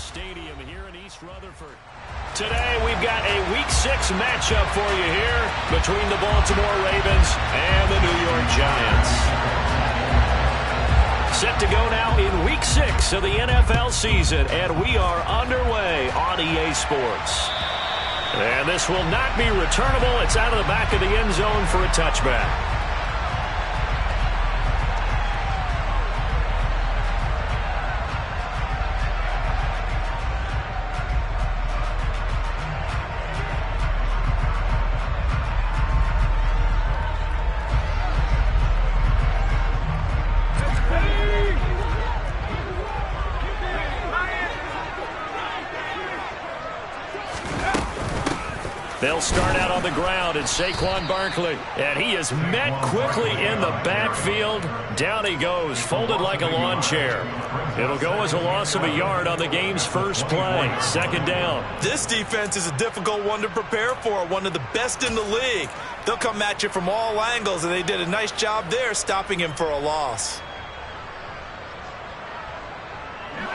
Stadium here in East Rutherford. Today we've got a Week 6 matchup for you here between the Baltimore Ravens and the New York Giants. Set to go now in Week 6 of the NFL season, and we are underway on EA Sports. And this will not be returnable. It's out of the back of the end zone for a touchback. They'll start out on the ground, and Saquon Barkley. And he is met quickly in the backfield. Down he goes, folded like a lawn chair. It'll go as a loss of a yard on the game's first play. Second down. This defense is a difficult one to prepare for, one of the best in the league. They'll come at you from all angles, and they did a nice job there stopping him for a loss.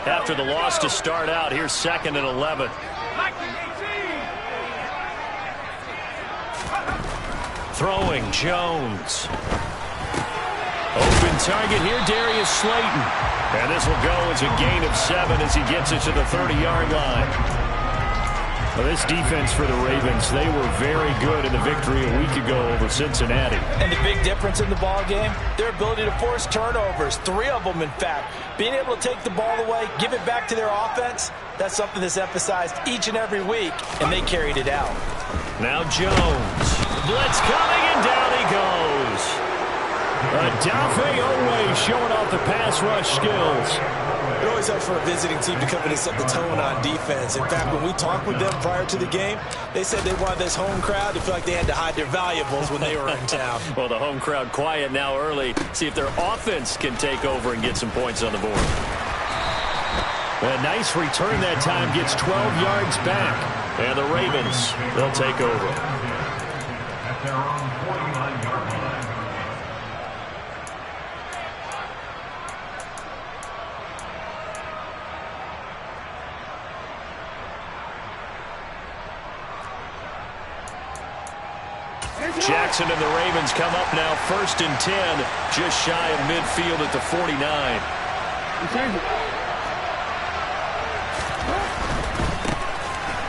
After the loss to start out, here's 2nd and 11. Throwing, Jones. Open target here, Darius Slayton. And this will go as a gain of 7 as he gets it to the 30-yard line. Well, this defense for the Ravens, they were very good in the victory a week ago over Cincinnati. And the big difference in the ball game, their ability to force turnovers, 3 of them in fact. Being able to take the ball away, give it back to their offense, that's something that's emphasized each and every week, and they carried it out. Now Jones. Blitz coming, and down he goes. Adafe Owe showing off the pass rush skills. It always helps for a visiting team to come in and set the tone on defense. In fact, when we talked with them prior to the game, they said they wanted this home crowd to feel like they had to hide their valuables when they were in town. Well, the home crowd quiet now early. See if their offense can take over and get some points on the board. A nice return that time, gets 12 yards back. And the Ravens, they'll take over. At their own 49-yard line. Jackson and the Ravens come up now 1st and 10, just shy of midfield at the 49.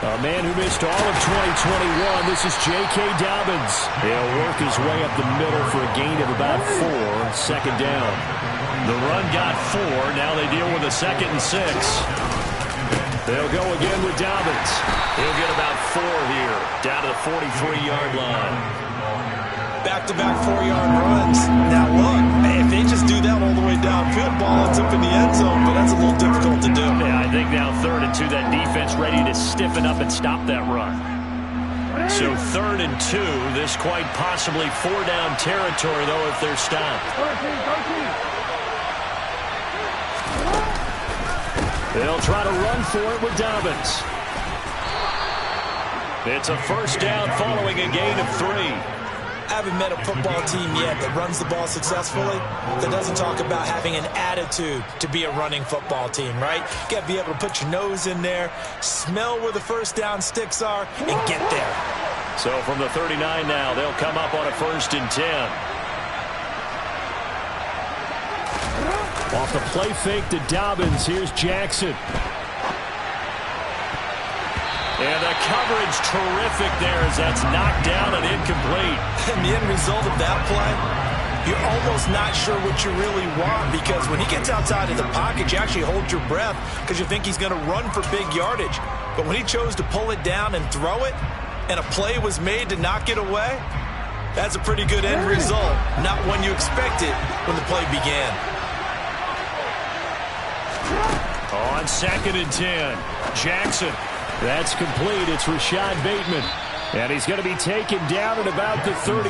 A man who missed all of 2021, this is J.K. Dobbins. He'll work his way up the middle for a gain of about 4, 2nd down. The run got 4, now they deal with a 2nd and 6. They'll go again with Dobbins. He'll get about 4 here, down to the 43-yard line. Back-to-back 4-yard runs. Now look, if they just do that all the way downfield, ball ends up in the end zone, but that's a little difficult to do. Yeah, I think now 3rd and 2, that defense ready to stiffen up and stop that run. So 3rd and 2, this quite possibly 4-down territory, though, if they're stopped. They'll try to run for it with Dobbins. It's a 1st down following a gain of 3. I haven't met a football team yet that runs the ball successfully that doesn't talk about having an attitude to be a running football team, right? You got to be able to put your nose in there, smell where the 1st down sticks are, and get there. So from the 39 now, they'll come up on a 1st and 10. Off the play fake to Dobbins, here's Jackson. And the coverage terrific there as that's knocked down and incomplete. And the end result of that play, you're almost not sure what you really want, because when he gets outside of the pocket, you actually hold your breath because you think he's going to run for big yardage. But when he chose to pull it down and throw it, and a play was made to knock it away, that's a pretty good end result. Not one you expected when the play began. On 2nd and 10, Jackson. That's complete. It's Rashad Bateman. And he's going to be taken down at about the 33.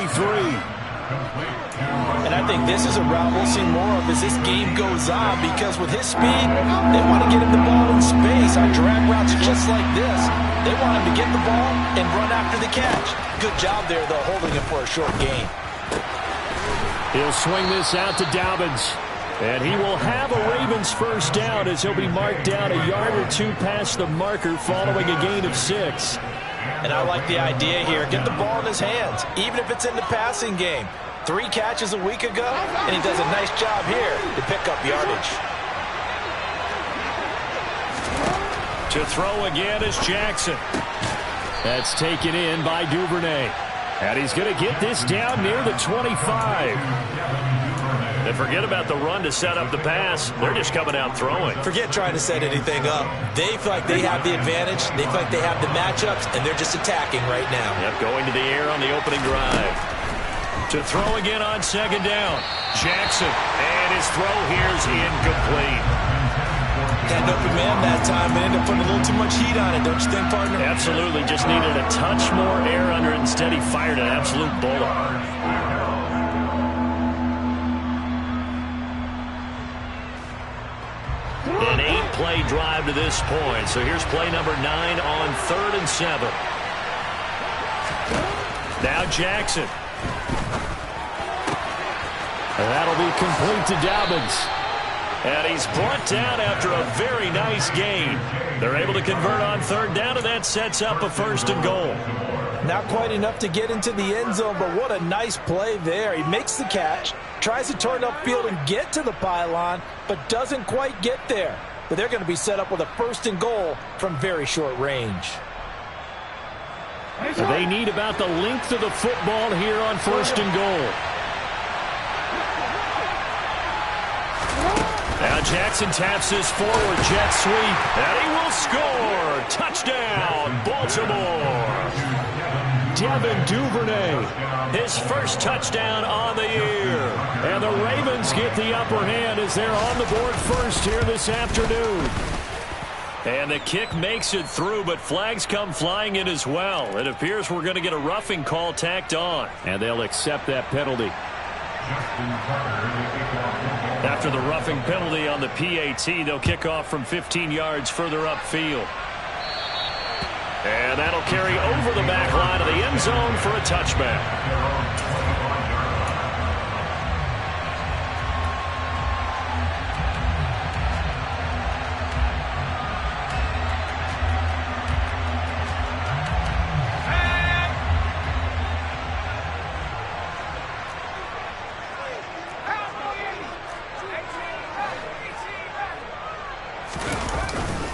And I think this is a route we'll see more of as this game goes on, because with his speed, they want to get him the ball in space on drag routes just like this. They want him to get the ball and run after the catch. Good job there, though, holding him for a short gain. He'll swing this out to Dobbins. And he will have a Ravens first down as he'll be marked down a yard or two past the marker following a gain of 6. And I like the idea here. Get the ball in his hands, even if it's in the passing game. 3 catches a week ago, and he does a nice job here to pick up yardage. To throw again is Jackson. That's taken in by Duvernay. And he's going to get this down near the 25. And forget about the run to set up the pass. They're just coming out throwing. Forget trying to set anything up. They feel like they have the advantage. They feel like they have the matchups, and they're just attacking right now. Yep, going to the air on the opening drive. To throw again on second down. Jackson. And his throw here is incomplete. Had an open man that time and ended up putting a little too much heat on it, don't you think, partner? Absolutely. Just needed a touch more air under it. Instead, he fired an absolute bullet. An 8-play drive to this point. So here's play number 9 on 3rd and 7. Now Jackson. And that'll be complete to Dobbins. And he's brought down after a very nice gain. They're able to convert on 3rd down, and that sets up a 1st and goal. Not quite enough to get into the end zone, but what a nice play there. He makes the catch, tries to turn upfield and get to the pylon, but doesn't quite get there. But they're going to be set up with a 1st and goal from very short range. They need about the length of the football here on 1st and goal. Now Jackson taps his forward jet sweep, and he will score. Touchdown, Baltimore. Devin Duvernay, his first touchdown on the year. And the Ravens get the upper hand as they're on the board first here this afternoon. And the kick makes it through, but flags come flying in as well. It appears we're going to get a roughing call tacked on, and they'll accept that penalty. After the roughing penalty on the PAT, they'll kick off from 15 yards further upfield. And that'll carry over the back line of the end zone for a touchback.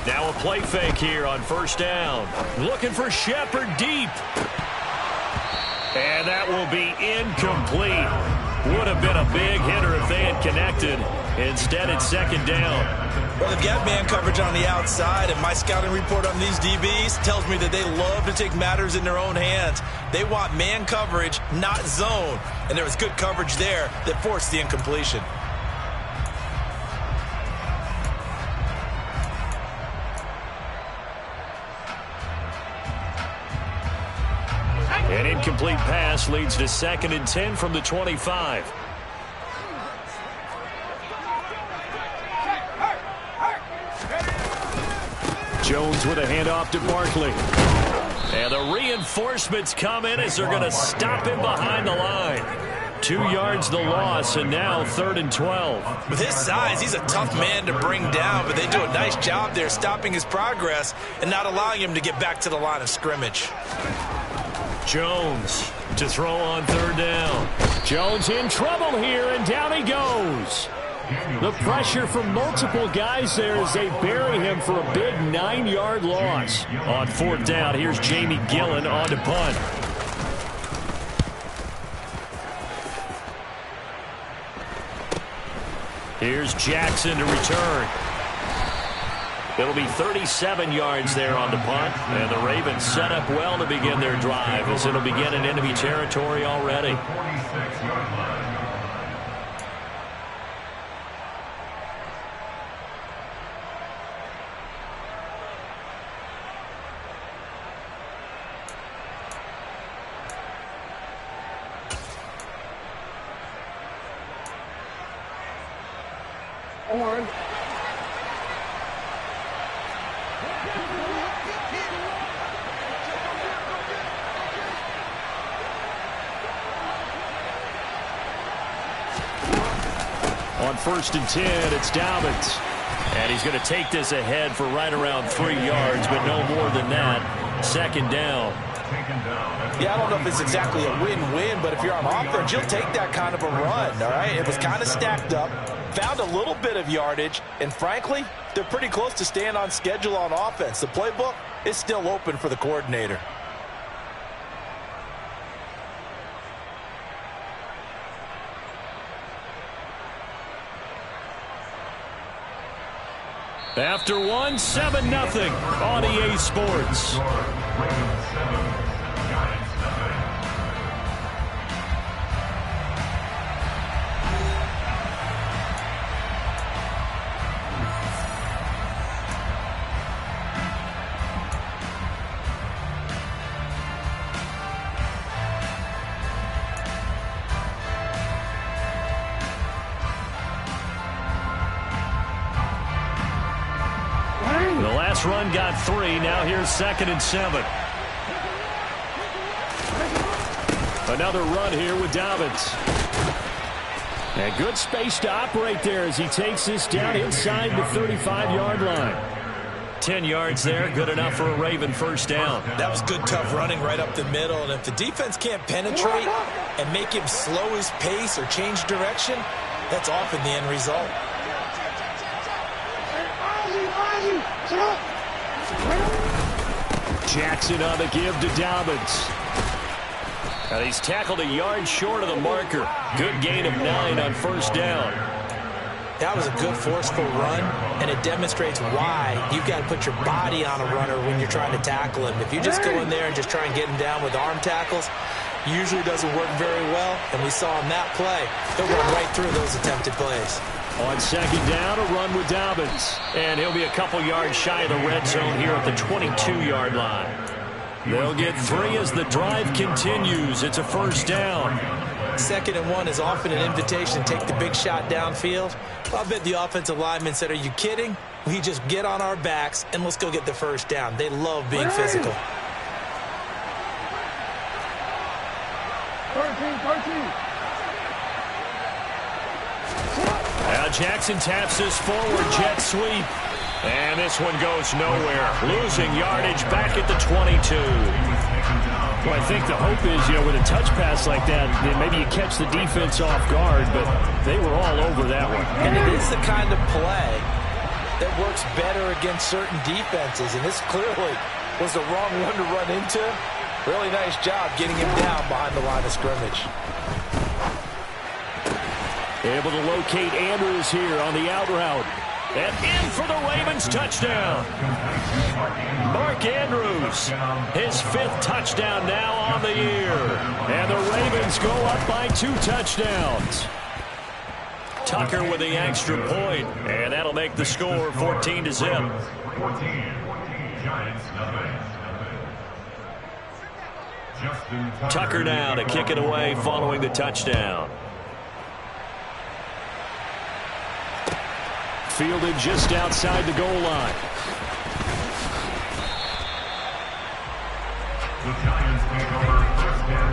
Now a play fake here on 1st down. Looking for Shepard deep. And that will be incomplete. Would have been a big hitter if they had connected. Instead, it's 2nd down. Well, they've got man coverage on the outside, and my scouting report on these DBs tells me that they love to take matters in their own hands. They want man coverage, not zone. And there was good coverage there that forced the incompletion. An incomplete pass leads to 2nd and 10 from the 25. Jones with a handoff to Barkley. And the reinforcements come in as they're going to stop him behind the line. 2 yards the loss, and now 3rd and 12. With his size, he's a tough man to bring down, but they do a nice job there stopping his progress and not allowing him to get back to the line of scrimmage. Jones to throw on 3rd down. Jones in trouble here, and down he goes. The pressure from multiple guys there as they bury him for a big 9-yard loss. On 4th down, here's Jamie Gillen on to punt. Here's Jackson to return. It'll be 37 yards there on the punt, and the Ravens set up well to begin their drive as it'll begin in enemy territory already. On On 1st and 10, it's Dobbins. And he's going to take this ahead for right around 3 yards, but no more than that. 2nd down. Yeah, I don't know if it's exactly a win-win, but if you're on offense, you'll take that kind of a run, all right? It was kind of stacked up, found a little bit of yardage, and frankly, they're pretty close to staying on schedule on offense. The playbook is still open for the coordinator. After 1, 7-0 on EA Sports. The last run got 3. Now here's 2nd and 7. Another run here with Dobbins. And good space to operate there as he takes this down inside the 35-yard line. 10 yards there, good enough for a Raven 1st down. That was good, tough running right up the middle. And if the defense can't penetrate and make him slow his pace or change direction, that's often the end result. Jackson on the give to Dobbins. And he's tackled a yard short of the marker. Good gain of 9 on 1st down. That was a good forceful run, and it demonstrates why you've got to put your body on a runner when you're trying to tackle him. If you just go in there and just try and get him down with arm tackles, usually doesn't work very well, and we saw on that play, he'll run right through those attempted plays. On 2nd down, a run with Dobbins. And he'll be a couple yards shy of the red zone here at the 22-yard line. They'll get 3 as the drive continues. It's a 1st down. 2nd and 1 is often an invitation to take the big shot downfield. Well, I bet the offensive lineman said, are you kidding? We just get on our backs and let's go get the 1st down. They love being physical. 13. Now Jackson taps this forward jet sweep. And this one goes nowhere. Losing yardage back at the 22. Well, I think the hope is, with a touch pass like that, maybe you catch the defense off guard, but they were all over that one. And it is the kind of play that works better against certain defenses, and this clearly was the wrong one to run into. Really nice job getting him down behind the line of scrimmage. Able to locate Andrews here on the out route. And in for the Ravens touchdown. Mark Andrews, his 5th touchdown now on the year. And the Ravens go up by 2 touchdowns. Tucker with the extra point, and that'll make the score 14-0. Tucker now to kick it away following the touchdown. Fielded just outside the goal line. The Giants take over 1st down.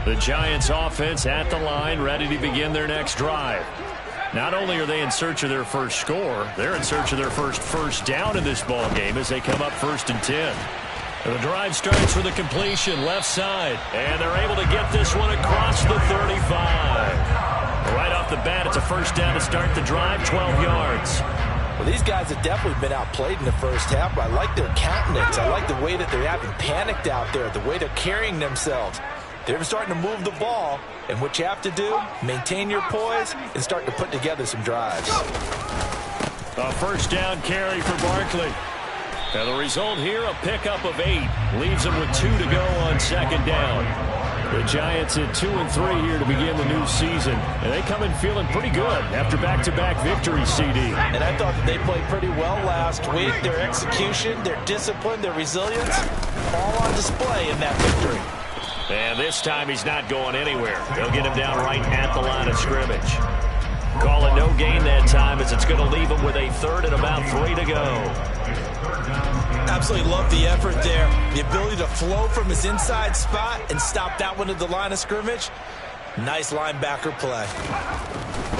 The Giants offense at the line, ready to begin their next drive. Not only are they in search of their first score, they're in search of their first down in this ball game as they come up 1st and 10. The drive starts with a completion left side, and they're able to get this one across the 35. Right off the bat, it's a first down to start the drive, 12 yards. Well, these guys have definitely been outplayed in the first half, but I like their countenance. I like the way that they haven't panicked out there, the way they're carrying themselves. They're starting to move the ball, and what you have to do, maintain your poise and start to put together some drives. A first down carry for Barkley. And the result here, a pickup of 8. Leaves them with 2 to go on 2nd down. The Giants at 2 and 3 here to begin the new season. And they come in feeling pretty good after back-to-back victories, CD. And I thought that they played pretty well last week. Their execution, their discipline, their resilience, all on display in that victory. And this time he's not going anywhere. They'll get him down right at the line of scrimmage. Call it no gain that time as it's going to leave him with a 3rd and about 3 to go. Absolutely love the effort there. The ability to flow from his inside spot and stop that one at the line of scrimmage. Nice linebacker play.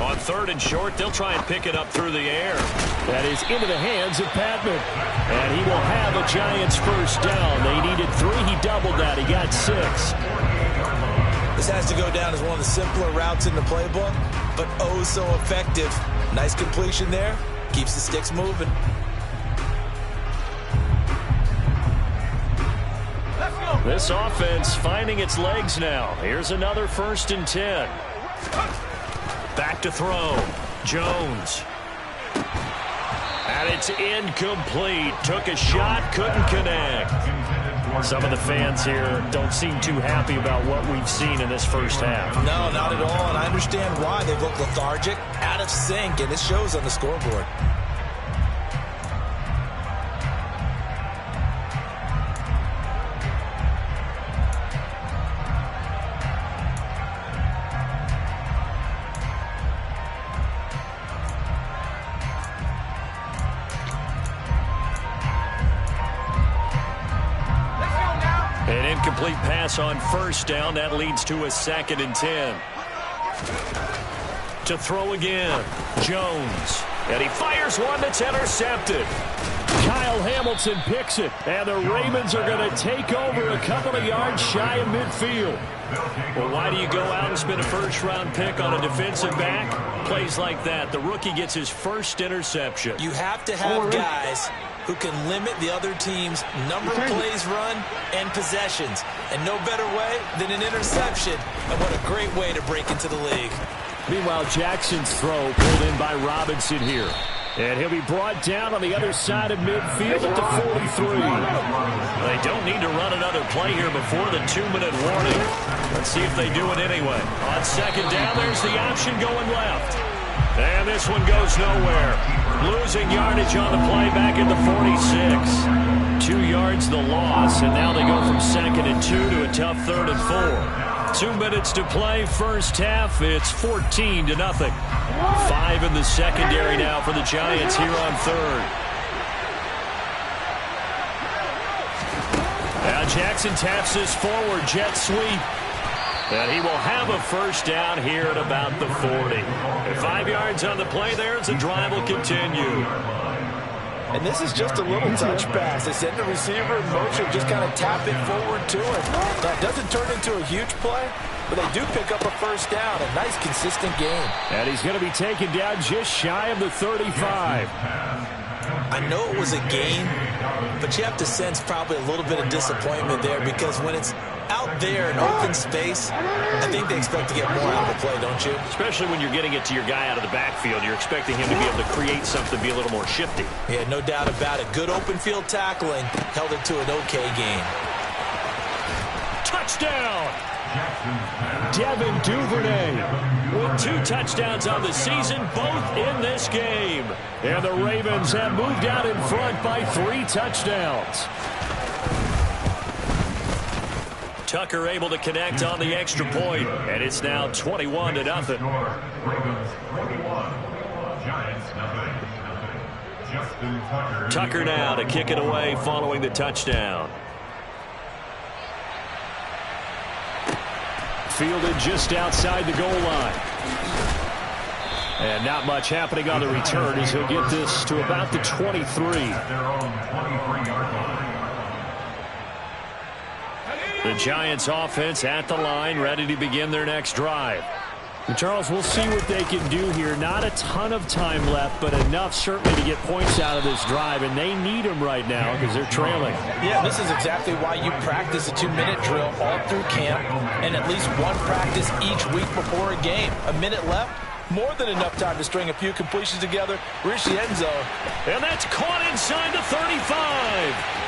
On 3rd and short, they'll try and pick it up through the air. That is into the hands of Patman. And he will have a Giants first down. They needed 3. He doubled that. He got 6. This has to go down as one of the simpler routes in the playbook, but oh so effective. Nice completion there. Keeps the sticks moving. This offense finding its legs now. Here's another 1st and 10. Back to throw. Jones. And it's incomplete. Took a shot, couldn't connect. Some of the fans here don't seem too happy about what we've seen in this first half. No, not at all, and I understand why. They've looked lethargic, out of sync, and it shows on the scoreboard. An incomplete pass on 1st down. That leads to a 2nd and 10. To throw again. Jones. And he fires one that's intercepted. Kyle Hamilton picks it. And the Ravens are going to take over a couple of yards shy of midfield. Well, why do you go out and spend a first-round pick on a defensive back? Plays like that. The rookie gets his first interception. You have to have guys who can limit the other team's number of plays run and possessions. And no better way than an interception. And what a great way to break into the league. Meanwhile, Jackson's throw pulled in by Robinson here. And he'll be brought down on the other side of midfield at the 43. They don't need to run another play here before the 2-minute warning. Let's see if they do it anyway. On 2nd down, there's the option going left. And this one goes nowhere. Losing yardage on the play back at the 46. 2 yards the loss, and now they go from 2nd and 2 to a tough 3rd and 4. 2 minutes to play, first half. It's 14-0. 5 in the secondary now for the Giants here on 3rd. Now Jackson taps this forward jet sweep. And he will have a first down here at about the 40. And 5 yards on the play there as the drive will continue. And this is just a little touch pass. They send the receiver in motion, just kind of tap it forward to him. That doesn't turn into a huge play, but they do pick up a first down. A nice, consistent game. And he's going to be taken down just shy of the 35. I know it was a gain, but you have to sense probably a little bit of disappointment there because when it's out there in open space, I think they expect to get more out of the play, don't you? Especially when you're getting it to your guy out of the backfield. You're expecting him to be able to create something, be a little more shifty. Yeah, no doubt about it. Good open field tackling held it to an okay game. Touchdown! Devin Duvernay with 2 touchdowns on the season, both in this game. And the Ravens have moved out in front by 3 touchdowns. Tucker able to connect on the extra point, and it's now 21-0. Ravens 21, Giants 0. Justin Tucker. Tucker now to kick it away following the touchdown. fielded just outside the goal line. And not much happening on the return as he'll get this to about the 23. At their own 23-yard line. The Giants offense at the line, ready to begin their next drive. And Charles, we'll see what they can do here. Not a ton of time left, but enough certainly to get points out of this drive, and they need them right now because they're trailing. Yeah, this is exactly why you practice a 2-minute drill all through camp and at least one practice each week before a game. A minute left, more than enough time to string a few completions together, reach the end zone. And that's caught inside the 35.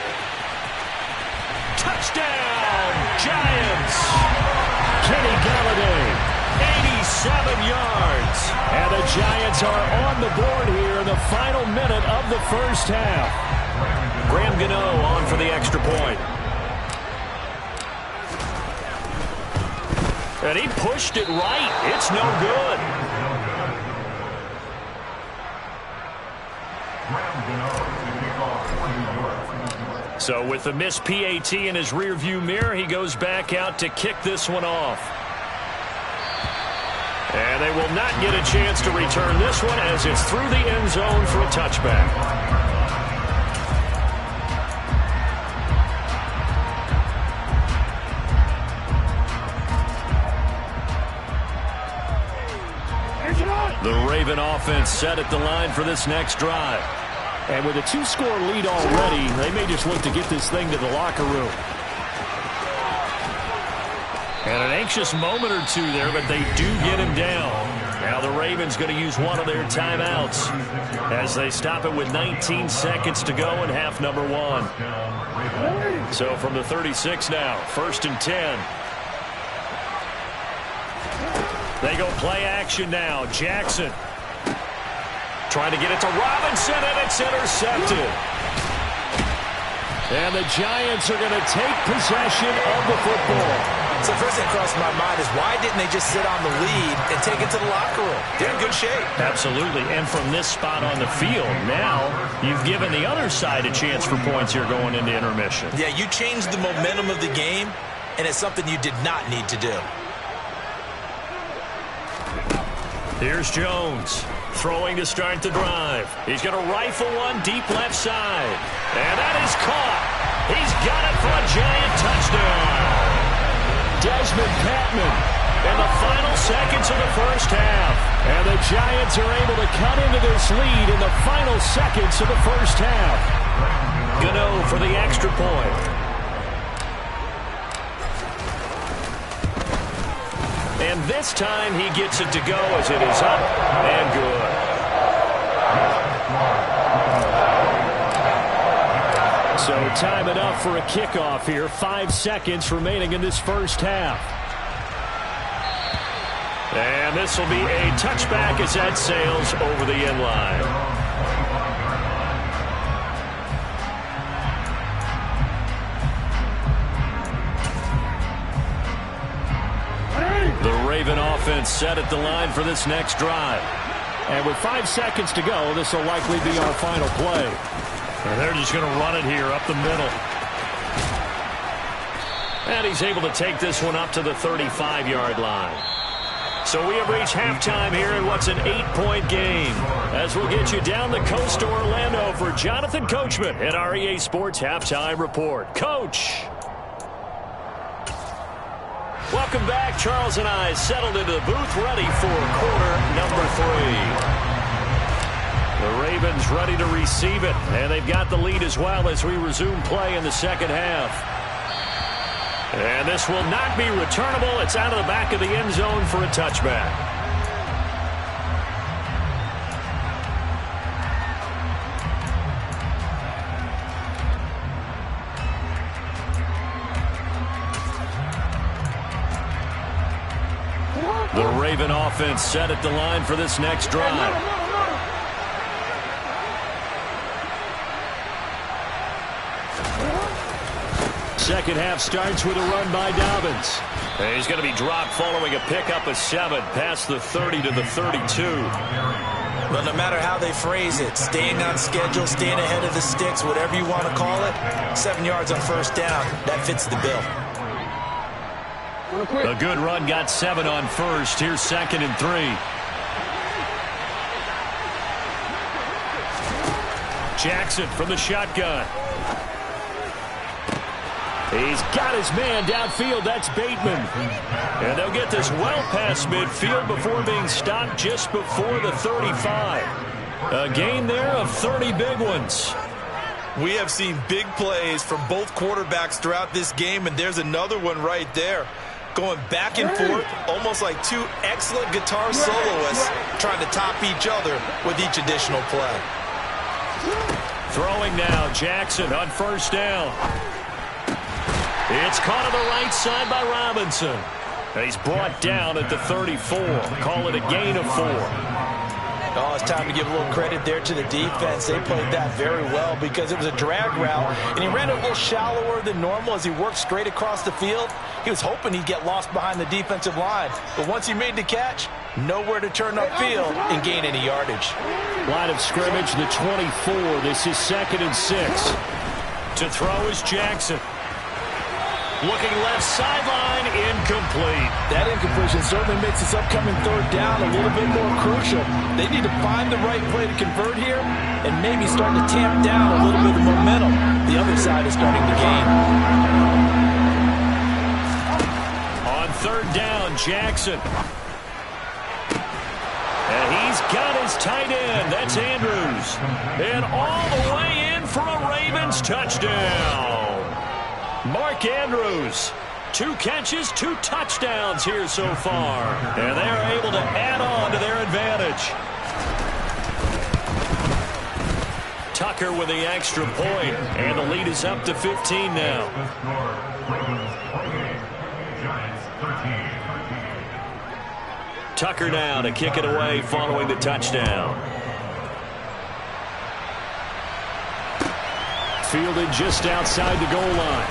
Touchdown, Giants! Kenny Galladay. 87 yards. And the Giants are on the board here in the final minute of the first half. Graham Gano on for the extra point. And he pushed it right. It's no good. So with the missed PAT in his rearview mirror, he goes back out to kick this one off. And they will not get a chance to return this one as it's through the end zone for a touchback. The Raven offense set at the line for this next drive. And with a 2-score lead already, they may just look to get this thing to the locker room. And an anxious moment or two there, but they do get him down. Now the Ravens going to use one of their timeouts as they stop it with 19 seconds to go in half number 1. So from the 36 now, 1st and 10. They go play action now. Jackson trying to get it to Robinson, and it's intercepted. And the Giants are going to take possession of the football. So the first thing that crossed my mind is why didn't they just sit on the lead and take it to the locker room? They're in good shape. Absolutely. And from this spot on the field, now you've given the other side a chance for points here going into intermission. Yeah, you changed the momentum of the game, and it's something you did not need to do. Here's Jones throwing to start the drive. He's going to rifle one deep left side. And that is caught. He's got it for a Giant touchdown. Desmond Patman in the final seconds of the first half. And the Giants are able to cut into this lead in the final seconds of the first half. Gano for the extra point. And this time he gets it to go as it is up and good. So time enough for a kickoff here. 5 seconds remaining in this first half. And this will be a touchback as that sails over the end line. The Raven offense set at the line for this next drive. And with 5 seconds to go, this will likely be our final play. And they're just going to run it here up the middle. And he's able to take this one up to the 35-yard line. So we have reached halftime here in what's an 8-point game. As we'll get you down the coast to Orlando for Jonathan Coachman at our EA Sports Halftime Report. Coach! Welcome back. Charles and I settled into the booth, ready for quarter number 3. The Ravens ready to receive it, and they've got the lead as well as we resume play in the second half. And this will not be returnable. It's out of the back of the end zone for a touchback. The Raven offense set at the line for this next drive. Second half starts with a run by Dobbins. And he's going to be dropped following a pickup of 7 past the 30 to the 32. But no matter how they phrase it, staying on schedule, staying ahead of the sticks, whatever you want to call it, 7 yards on first down, that fits the bill. A good run got 7 on first. Here's 2nd and 3. Jackson from the shotgun. He's got his man downfield. That's Bateman. And they'll get this well past midfield before being stopped just before the 35. A gain there of 30 big ones. We have seen big plays from both quarterbacks throughout this game, and there's another one right there. Going back and forth, almost like two excellent guitar soloists trying to top each other with each additional play. Throwing now, Jackson on 1st down. It's caught on the right side by Robinson. He's brought down at the 34. Call it a gain of 4. Oh, it's time to give a little credit there to the defense. They played that very well because it was a drag route, and he ran it a little shallower than normal as he worked straight across the field. He was hoping he'd get lost behind the defensive line, but once he made the catch, nowhere to turn upfield and gain any yardage. Line of scrimmage, the 24. This is 2nd and 6. To throw is Jackson. Looking left sideline, incomplete. That incompletion certainly makes this upcoming 3rd down a little bit more crucial. They need to find the right play to convert here and maybe start to tamp down a little bit of momentum. The other side is starting to gain. On 3rd down, Jackson. And he's got his tight end. That's Andrews. And all the way in for a Ravens touchdown. Mark Andrews, 2 catches, 2 touchdowns here so far. And they're able to add on to their advantage. Tucker with the extra point, and the lead is up to 15 now. Tucker now to kick it away following the touchdown. Fielded just outside the goal line.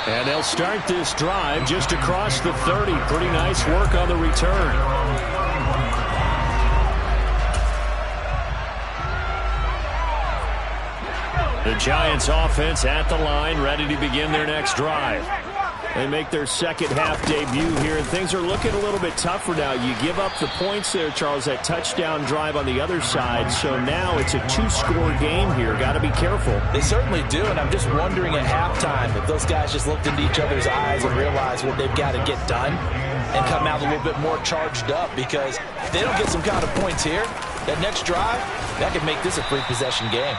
And they'll start this drive just across the 30. Pretty nice work on the return. The Giants offense at the line, ready to begin their next drive. They make their 2nd half debut here, and things are looking a little bit tougher now. You give up the points there, Charles, that touchdown drive on the other side. So now it's a 2-score game here. Got to be careful. They certainly do, and I'm just wondering at halftime if those guys just looked into each other's eyes and realized what they've got to get done and come out a little bit more charged up, because if they don't get some kind of points here, that next drive, that could make this a free possession game.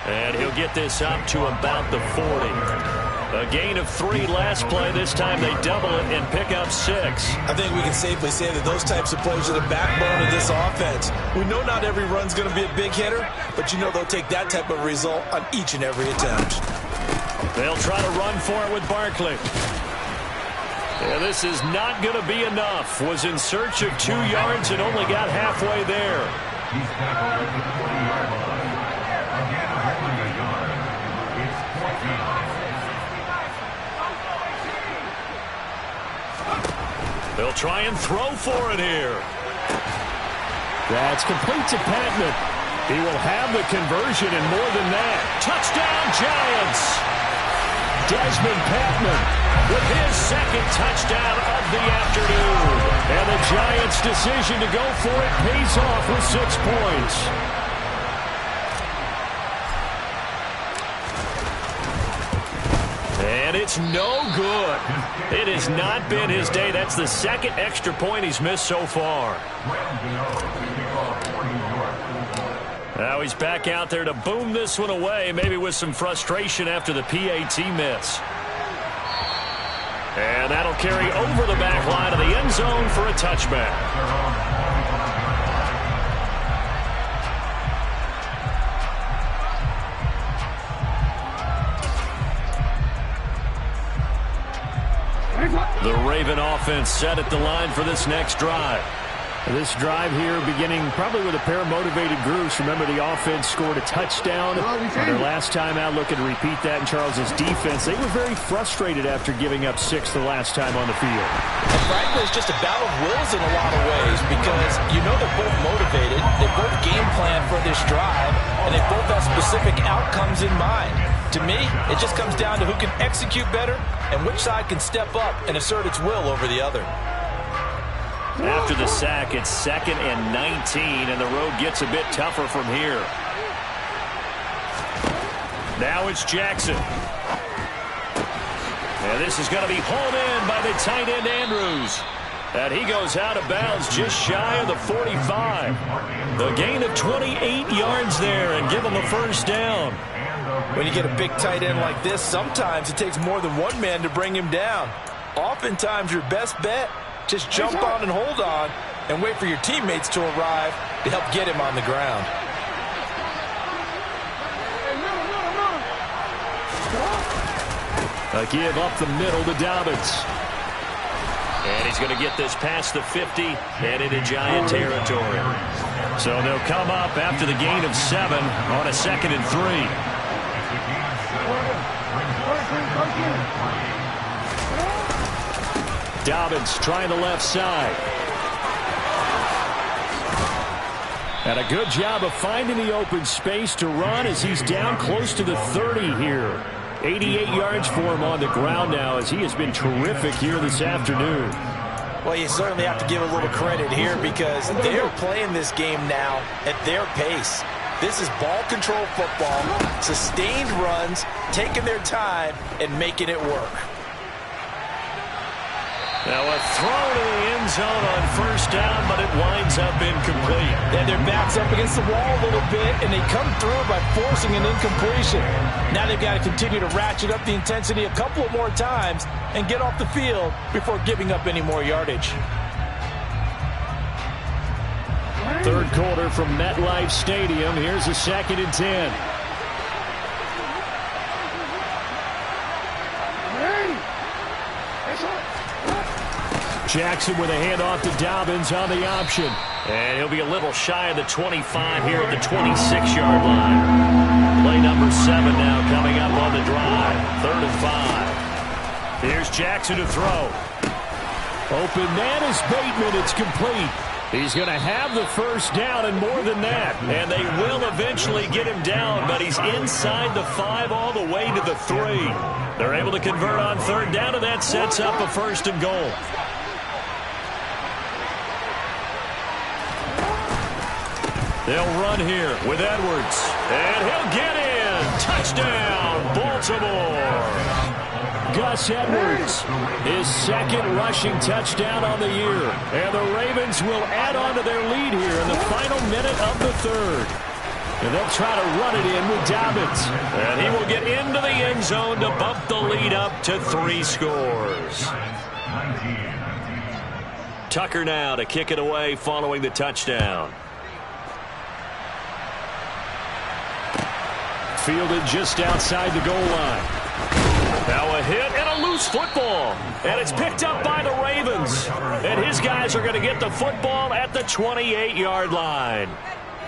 And he'll get this up to about the 40. A gain of 3 last play. This time they double it and pick up 6. I think we can safely say that those types of plays are the backbone of this offense. We know not every run's going to be a big hitter, but you know they'll take that type of result on each and every attempt. They'll try to run for it with Barkley. And this is not going to be enough. Was in search of 2 yards and only got halfway there. He's tackled at the 20-yard line. Again, only a yard. It's 14. They'll try and throw for it here. That's complete to Patman. He will have the conversion and more than that. Touchdown, Giants! Desmond Patman with his 2nd touchdown of the afternoon. And the Giants' decision to go for it pays off with 6 points. And it's no good. It has not been his day. That's the 2nd extra point he's missed so far. Now he's back out there to boom this one away, maybe with some frustration after the PAT miss. And that'll carry over the back line of the end zone for a touchback. The Raven offense set at the line for this next drive. This drive here beginning probably with a pair of motivated groups. Remember, the offense scored a touchdown on their last time out. Looking to repeat that in Charles's defense. They were very frustrated after giving up 6 the last time on the field. And frankly, it's just a battle of wills in a lot of ways, because you know they're both motivated. They both game plan for this drive, and they both have specific outcomes in mind. To me, it just comes down to who can execute better and which side can step up and assert its will over the other. After the sack, it's 2nd and 19, and the road gets a bit tougher from here. Now it's Jackson. And this is going to be hauled in by the tight end Andrews. And he goes out of bounds just shy of the 45. A gain of 28 yards there and give him a first down. When you get a big tight end like this, sometimes it takes more than one man to bring him down. Oftentimes your best bet, just jump on and hold on and wait for your teammates to arrive to help get him on the ground. A give up the middle to Dobbins. And he's going to get this past the 50 and into Giant territory. So they'll come up after the gain of 7 on a 2nd and 3. Dobbins trying the left side. And a good job of finding the open space to run as he's down close to the 30 here. 88 yards for him on the ground now as he has been terrific here this afternoon. Well, you certainly have to give a little credit here because they're playing this game now at their pace. This is ball control football, sustained runs, taking their time and making it work. Now a throw to the end zone on first down, but it winds up incomplete. And their back's up against the wall a little bit, and they come through by forcing an incompletion. Now they've got to continue to ratchet up the intensity a couple of more times and get off the field before giving up any more yardage. Third quarter from MetLife Stadium. Here's a 2nd and 10. Jackson with a handoff to Dobbins on the option. And he'll be a little shy of the 25 here at the 26-yard line. Play number 7 now coming up on the drive. 3rd and 5. Here's Jackson to throw. Open man is Bateman. It's complete. He's going to have the first down and more than that. And they will eventually get him down, but he's inside the 5 all the way to the 3. They're able to convert on 3rd down, and that sets up a 1st and goal. They'll run here with Edwards. And he'll get in. Touchdown, Baltimore. Gus Edwards, his 2nd rushing touchdown on the year. And the Ravens will add on to their lead here in the final minute of the 3rd. And they'll try to run it in with Dobbins. And he will get into the end zone to bump the lead up to 3 scores. Tucker now to kick it away following the touchdown. Fielded just outside the goal line. Now a hit and a loose football. And it's picked up by the Ravens. And his guys are going to get the football at the 28-yard line.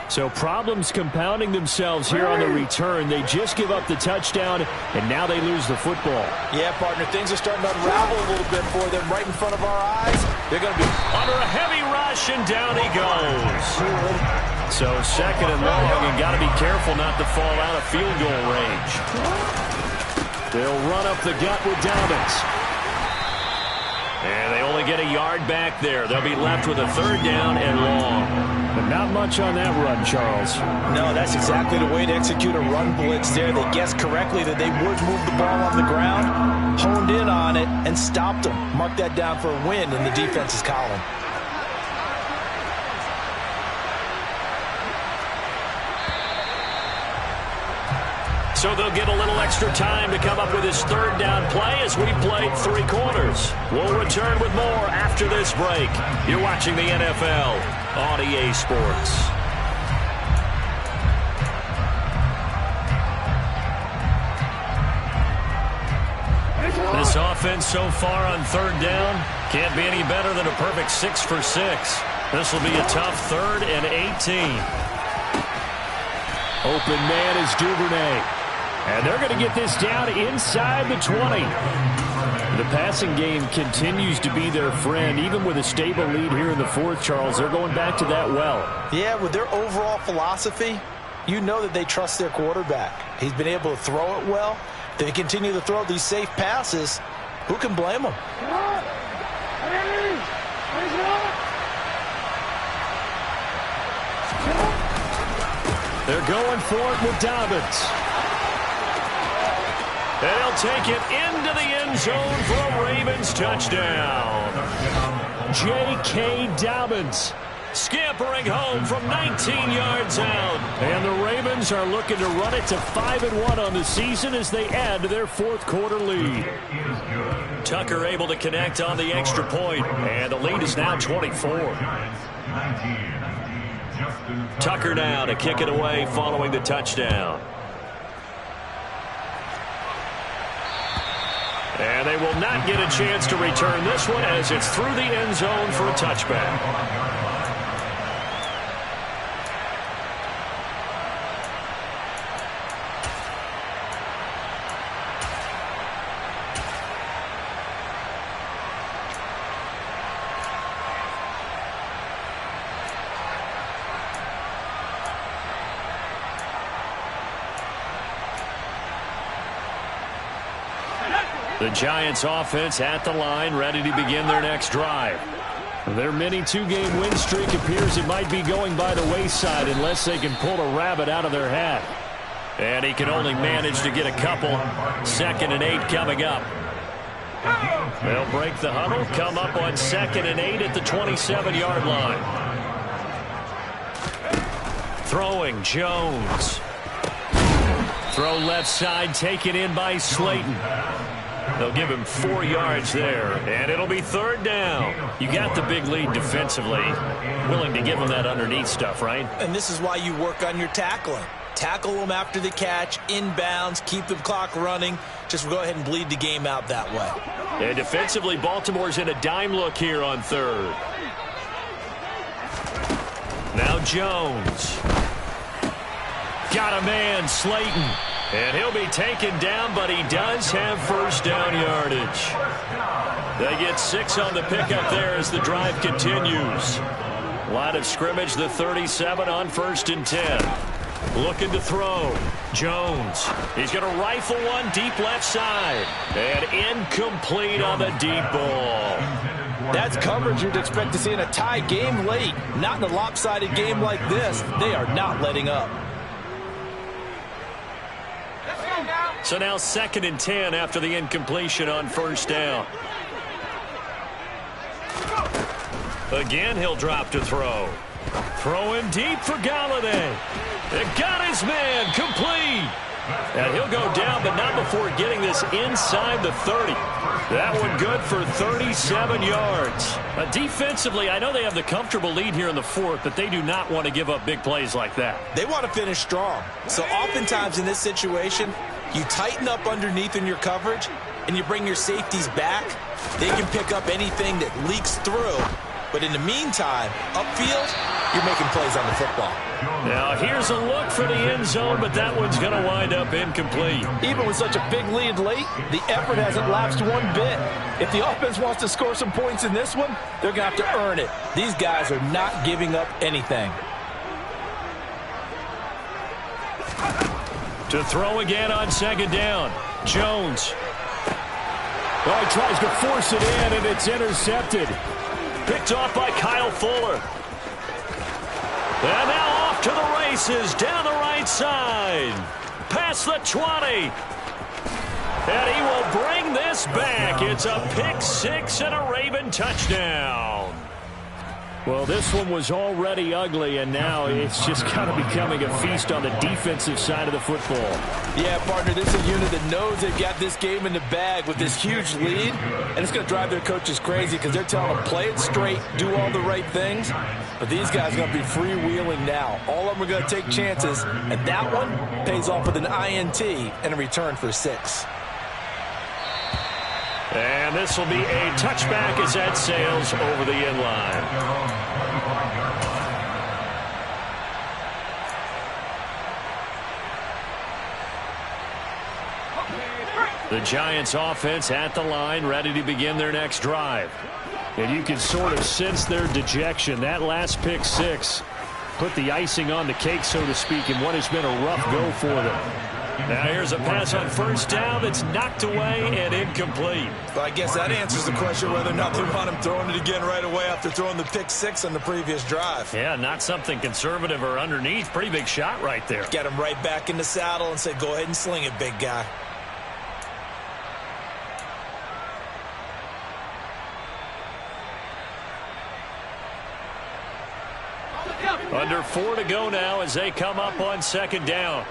So problems compounding themselves here on the return. They just give up the touchdown, and now they lose the football. Yeah, partner, things are starting to unravel a little bit for them right in front of our eyes. They're going to be under a heavy rush, and down he goes. So 2nd and long, and got to be careful not to fall out of field goal range. They'll run up the gut with Dobbins. And they only get a yard back there. They'll be left with a 3rd down and long. But not much on that run, Charles. No, that's exactly the way to execute a run blitz there. They guessed correctly that they would move the ball on the ground, honed in on it, and stopped them. Mark that down for a win in the defense's column. So they'll get a little extra time to come up with his 3rd down play as we played 3 quarters. We'll return with more after this break. You're watching the NFL on EA Sports. This offense so far on 3rd down can't be any better than a perfect 6 for 6. This will be a tough 3rd and 18. Open man is Duvernay. And they're going to get this down inside the 20. The passing game continues to be their friend. Even with a stable lead here in the 4th, Charles, they're going back to that well. Yeah, with their overall philosophy, you know that they trust their quarterback. He's been able to throw it well. If they continue to throw these safe passes, who can blame him? They're going for it with Dobbins. And he'll take it into the end zone for a Ravens touchdown. J.K. Dobbins scampering home from 19 yards out. And the Ravens are looking to run it to 5-1 on the season as they add to their fourth quarter lead. Tucker able to connect on the extra point, and the lead is now 24. Tucker now to kick it away following the touchdown. And they will not get a chance to return this one as it's through the end zone for a touchback. The Giants offense at the line, ready to begin their next drive. Their mini two-game win streak appears it might be going by the wayside unless they can pull a rabbit out of their hat. And he can only manage to get a couple. 2nd and 8 coming up. They'll break the huddle, come up on 2nd and 8 at the 27-yard line. Throwing, Jones. Throw left side, taken in by Slayton. They'll give him 4 yards there, and it'll be 3rd down. You got the big lead defensively. Willing to give him that underneath stuff, right? And this is why you work on your tackling. Tackle them after the catch, inbounds, keep the clock running. Just go ahead and bleed the game out that way. And defensively, Baltimore's in a dime look here on 3rd. Now Jones. Got a man, Slayton. And he'll be taken down, but he does have 1st down yardage. They get 6 on the pickup there as the drive continues. Line of scrimmage, the 37 on 1st and 10. Looking to throw. Jones. He's going to rifle one deep left side. And incomplete on the deep ball. That's coverage you'd expect to see in a tie game late. Not in a lopsided game like this. They are not letting up. So now 2nd and 10 after the incompletion on 1st down. Again, he'll drop to throw. Throwing deep for Galladay. It got his man complete. And he'll go down, but not before getting this inside the 30. That one good for 37 yards. Defensively, I know they have the comfortable lead here in the 4th, but they do not want to give up big plays like that. They want to finish strong. So oftentimes in this situation, you tighten up underneath in your coverage, and you bring your safeties back. They can pick up anything that leaks through. But in the meantime, upfield, you're making plays on the football. Now here's a look for the end zone, but that one's going to wind up incomplete. Even with such a big lead late, the effort hasn't lapsed one bit. If the offense wants to score some points in this one, they're going to have to earn it. These guys are not giving up anything. To throw again on 2nd down. Jones. Oh, he tries to force it in, and it's intercepted. Picked off by Kyle Fuller. And now off to the races down the right side. Past the 20. And he will bring this back. It's a pick 6 and a Raven touchdown. Well, this one was already ugly, and now it's just kind of becoming a feast on the defensive side of the football. Yeah, partner, this is a unit that knows they've got this game in the bag with this huge lead, and it's going to drive their coaches crazy because they're telling them, play it straight, do all the right things. But these guys are going to be freewheeling now. All of them are going to take chances, and that one pays off with an INT and a return for 6. And this will be a touchback as that sails over the end line. The Giants offense at the line, ready to begin their next drive. And you can sort of sense their dejection. That last pick 6 put the icing on the cake, so to speak, in what has been a rough go for them. Now here's a pass on first down that's knocked away and incomplete. Well, I guess that answers the question whether or not they want him throwing it again right away after throwing the pick six on the previous drive. Yeah, not something conservative or underneath. Pretty big shot right there. Get him right back in the saddle and say, go ahead and sling it, big guy. Under 4 to go now as they come up on second down.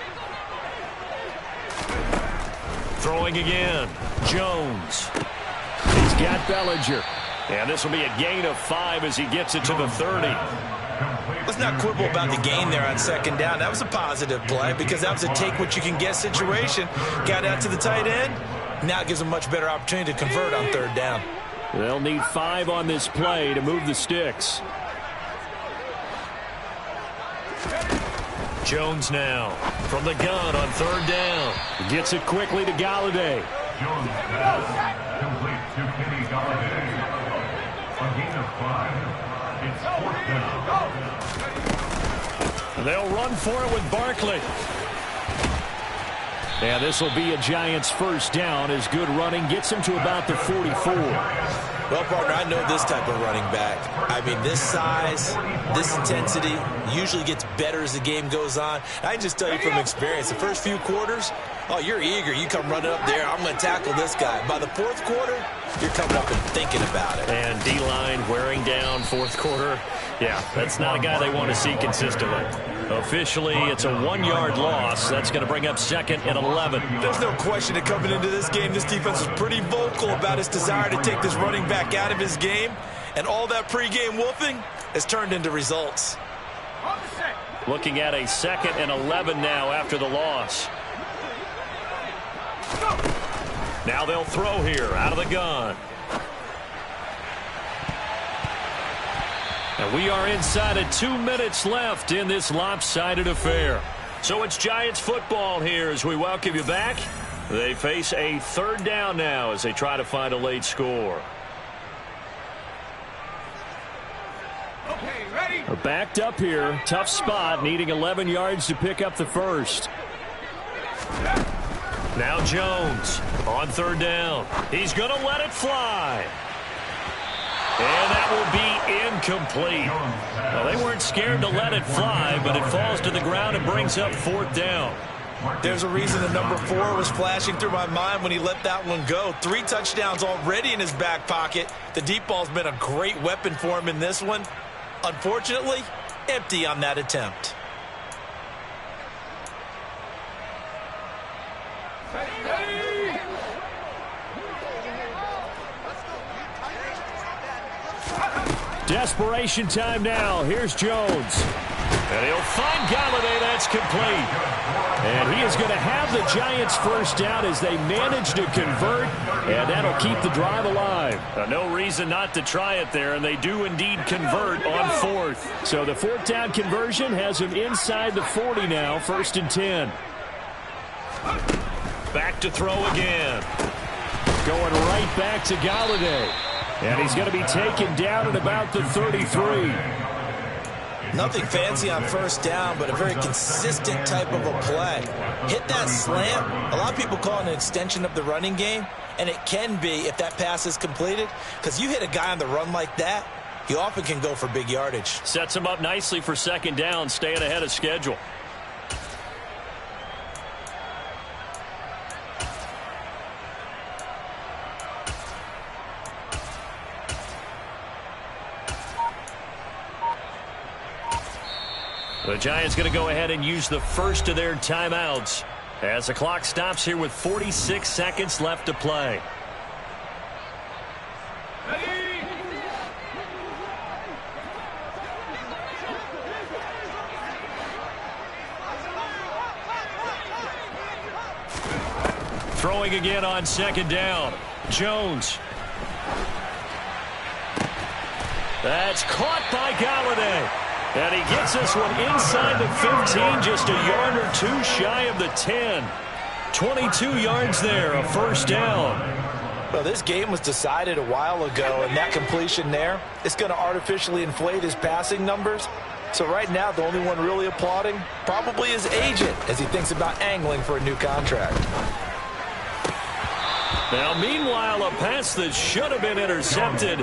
Throwing again. Jones. He's got Bellinger. And this will be a gain of 5 as he gets it to the 30. Let's not quibble about the gain there on second down. That was a positive play because that was a take-what-you-can-get situation. Got out to the tight end. Now it gives them a much better opportunity to convert on third down. They'll need 5 on this play to move the sticks. Jones now from the gun on third down. Gets it quickly to Galladay. Jones pass complete to Kenny Galladay. A gain of 5. It's fourth down. They'll run for it with Barkley. And this will be a Giants first down as good running gets him to about the 44. Well, partner, I know this type of running back. I mean, this size, this intensity usually gets better as the game goes on. I can just tell you from experience, the first few quarters, oh, you're eager. You come running up there, I'm going to tackle this guy. By the fourth quarter, you're coming up and thinking about it. And D-line wearing down fourth quarter. Yeah, that's not a guy they want to see consistently. Officially, it's a 1-yard loss. That's going to bring up second and 11. There's no question that coming into this game, this defense was pretty vocal about its desire to take this running back out of his game. And all that pregame wolfing has turned into results. Looking at a second and 11 now after the loss. Now they'll throw here out of the gun. And we are inside of 2 minutes left in this lopsided affair. So it's Giants football here as we welcome you back. They face a third down now as they try to find a late score. Okay, ready? Backed up here. Tough spot, needing 11 yards to pick up the first. Now Jones on third down. He's going to let it fly. And that will be incomplete. Well, they weren't scared to let it fly, but it falls to the ground and brings up fourth down. There's a reason the number 4 was flashing through my mind when he let that one go. 3 touchdowns already in his back pocket. The deep ball's been a great weapon for him in this one. Unfortunately, empty on that attempt. Desperation time now. Here's Jones. And he'll find Galladay. That's complete. And he is going to have the Giants first down as they manage to convert. And that'll keep the drive alive. No reason not to try it there. And they do indeed convert on fourth. So the fourth down conversion has him inside the 40 now. First and 10. Back to throw again. Going right back to Galladay. And he's going to be taken down at about the 33. Nothing fancy on first down, but a very consistent type of a play. Hit that slant. A lot of people call it an extension of the running game, and it can be if that pass is completed, because you hit a guy on the run like that, he often can go for big yardage. Sets him up nicely for second down, staying ahead of schedule. The Giants going to go ahead and use the first of their timeouts as the clock stops here with 46 seconds left to play. Ready? Throwing again on second down. Jones. That's caught by Galladay. And he gets this one inside the 15, just a yard or two shy of the 10. 22 yards there, a first down. Well, this game was decided a while ago, and that completion there is going to artificially inflate his passing numbers. So right now, the only one really applauding probably his agent as he thinks about angling for a new contract. Now, meanwhile, a pass that should have been intercepted,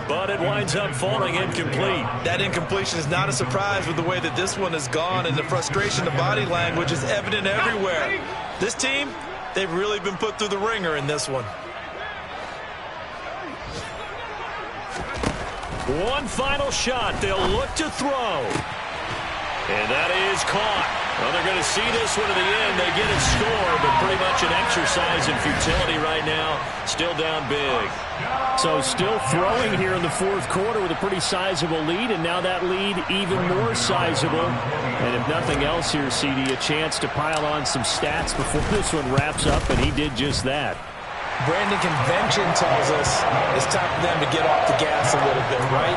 but it winds up falling incomplete. That incompletion is not a surprise with the way that this one has gone, and the frustration, the body language is evident everywhere. This team, they've really been put through the ringer in this one. One final shot. They'll look to throw. And that is caught. Well, they're going to see this one to the end. They get it scored, but pretty much an exercise in futility right now. Still down big. So still throwing here in the fourth quarter with a pretty sizable lead, and now that lead even more sizable. And if nothing else here, CD, a chance to pile on some stats before this one wraps up, and he did just that. Brandon, convention tells us it's time for them to get off the gas a little bit, right?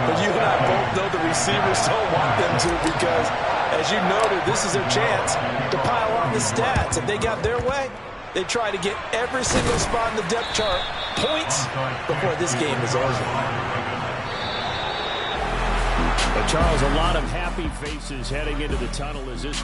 But you and I both know the receivers don't want them to, because, as you noted, this is their chance to pile on the stats. If they got their way, they try to get every single spot in the depth chart points before this game is over. But Charles, a lot of happy faces heading into the tunnel as this